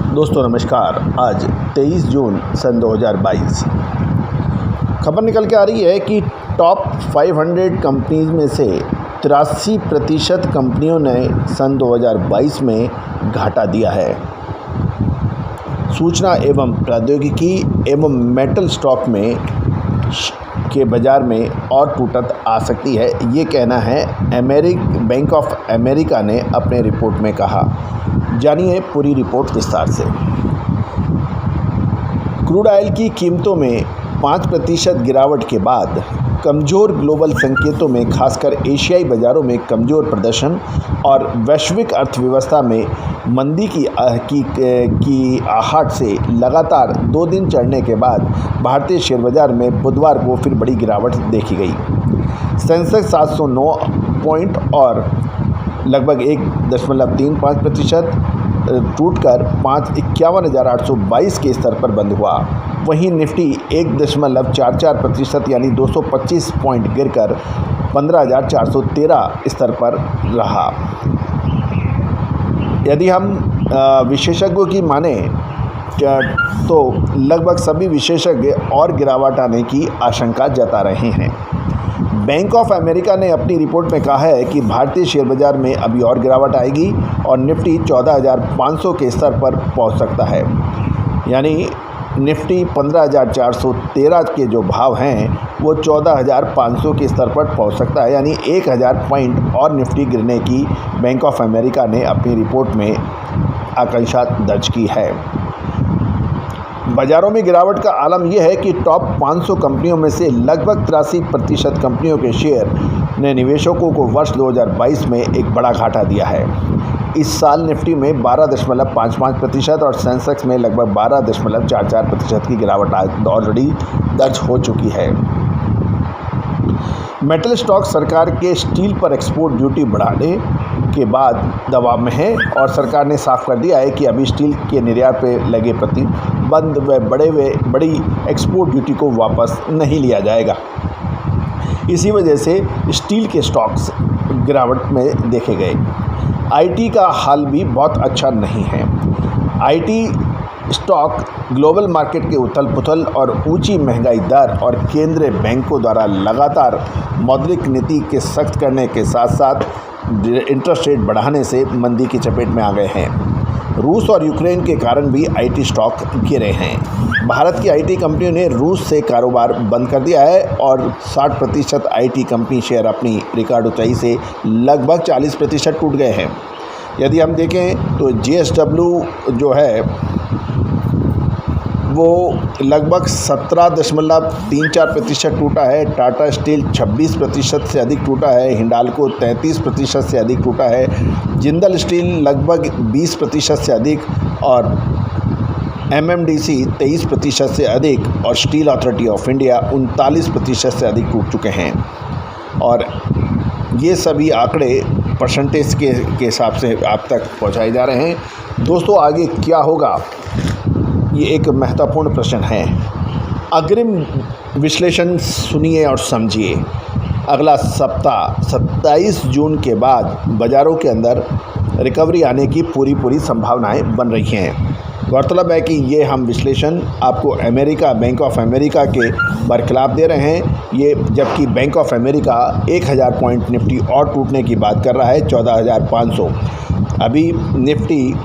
दोस्तों नमस्कार। आज 23 जून सन 2022 खबर निकल के आ रही है कि टॉप 500 कंपनीज में से 83% कंपनियों ने सन 2022 में घाटा दिया है। सूचना एवं प्रौद्योगिकी एवं मेटल स्टॉक में के बाज़ार में और टूटत आ सकती है, ये कहना है बैंक ऑफ अमेरिका ने अपने रिपोर्ट में कहा। जानिए पूरी रिपोर्ट विस्तार से। क्रूड ऑयल की कीमतों में 5% गिरावट के बाद कमज़ोर ग्लोबल संकेतों में खासकर एशियाई बाज़ारों में कमज़ोर प्रदर्शन और वैश्विक अर्थव्यवस्था में मंदी की आहट से लगातार 2 दिन चढ़ने के बाद भारतीय शेयर बाज़ार में बुधवार को फिर बड़ी गिरावट देखी गई। सेंसेक्स 709 पॉइंट और लगभग 1.35% टूटकर 51,822 के स्तर पर बंद हुआ। वहीं निफ्टी 1.44% यानी 225 पॉइंट गिरकर 15,413 स्तर पर रहा। यदि हम विशेषज्ञों की माने तो लगभग सभी विशेषज्ञ और गिरावट आने की आशंका जता रहे हैं। बैंक ऑफ अमेरिका ने अपनी रिपोर्ट में कहा है कि भारतीय शेयर बाज़ार में अभी और गिरावट आएगी और निफ्टी 14,500 के स्तर पर पहुंच सकता है। यानी निफ्टी 15,413 के जो भाव हैं वो 14,500 के स्तर पर पहुंच सकता है, यानी 1,000 पॉइंट और निफ्टी गिरने की बैंक ऑफ अमेरिका ने अपनी रिपोर्ट में आशंका दर्ज की है। बाज़ारों में गिरावट का आलम यह है कि टॉप 500 कंपनियों में से लगभग 83% कंपनियों के शेयर ने निवेशकों को वर्ष 2022 में एक बड़ा घाटा दिया है। इस साल निफ्टी में 12.55% और सेंसेक्स में लगभग 12.44% की गिरावट ऑलरेडी दर्ज हो चुकी है। मेटल स्टॉक सरकार के स्टील पर एक्सपोर्ट ड्यूटी बढ़ाने के बाद दबाव में है और सरकार ने साफ कर दिया है कि अभी स्टील के निर्यात पर लगे प्रतिबंध व बड़ी एक्सपोर्ट ड्यूटी को वापस नहीं लिया जाएगा। इसी वजह से स्टील के स्टॉक्स गिरावट में देखे गए। आईटी का हाल भी बहुत अच्छा नहीं है। आईटी स्टॉक ग्लोबल मार्केट के उथल पुथल और ऊंची महंगाई दर और केंद्रीय बैंकों द्वारा लगातार मौद्रिक नीति के सख्त करने के साथ साथ इंटरेस्ट रेट बढ़ाने से मंदी की चपेट में आ गए हैं। रूस और यूक्रेन के कारण भी आईटी स्टॉक गिरे हैं। भारत की आईटी कंपनियों ने रूस से कारोबार बंद कर दिया है और 60% आईटी कंपनी शेयर अपनी रिकॉर्ड ऊंचाई से लगभग 40% टूट गए हैं। यदि हम देखें तो JSW जो है वो लगभग 17.34% टूटा है। टाटा स्टील 26% से अधिक टूटा है। हिंडाल्को 33% से अधिक टूटा है। जिंदल स्टील लगभग 20% से अधिक और MMDC 23% से अधिक और स्टील अथॉरिटी ऑफ इंडिया 39% से अधिक टूट चुके हैं। और ये सभी आंकड़े परसेंटेज के हिसाब से आप तक पहुंचाए जा रहे हैं। दोस्तों आगे क्या होगा, ये एक महत्वपूर्ण प्रश्न है। अग्रिम विश्लेषण सुनिए और समझिए। अगला सप्ताह 27 जून के बाद बाज़ारों के अंदर रिकवरी आने की पूरी संभावनाएं बन रही हैं। गौरतलब है कि ये हम विश्लेषण आपको बैंक ऑफ अमेरिका के बरखिलाफ़ दे रहे हैं। ये जबकि bank of America 1,000 point Nifty और टूटने की बात कर रहा है, 14,500। अभी निफ्टी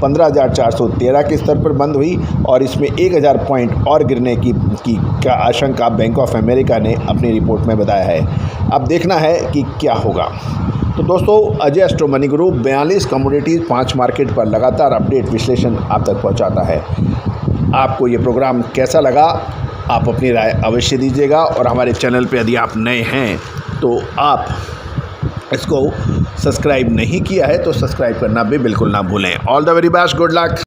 15,413 के स्तर पर बंद हुई और इसमें 1,000 पॉइंट और गिरने की आशंका बैंक ऑफ अमेरिका ने अपनी रिपोर्ट में बताया है। अब देखना है कि क्या होगा। तो दोस्तों Ajay astro money group 42 commodities 5 market पर लगातार अपडेट विश्लेषण आप तक पहुंचाता है। आपको ये प्रोग्राम कैसा लगा, आप अपनी राय अवश्य दीजिएगा और हमारे चैनल पे यदि आप नए हैं तो आप इसको सब्सक्राइब नहीं किया है तो सब्सक्राइब करना भी बिल्कुल ना भूलें। All the very best, good luck.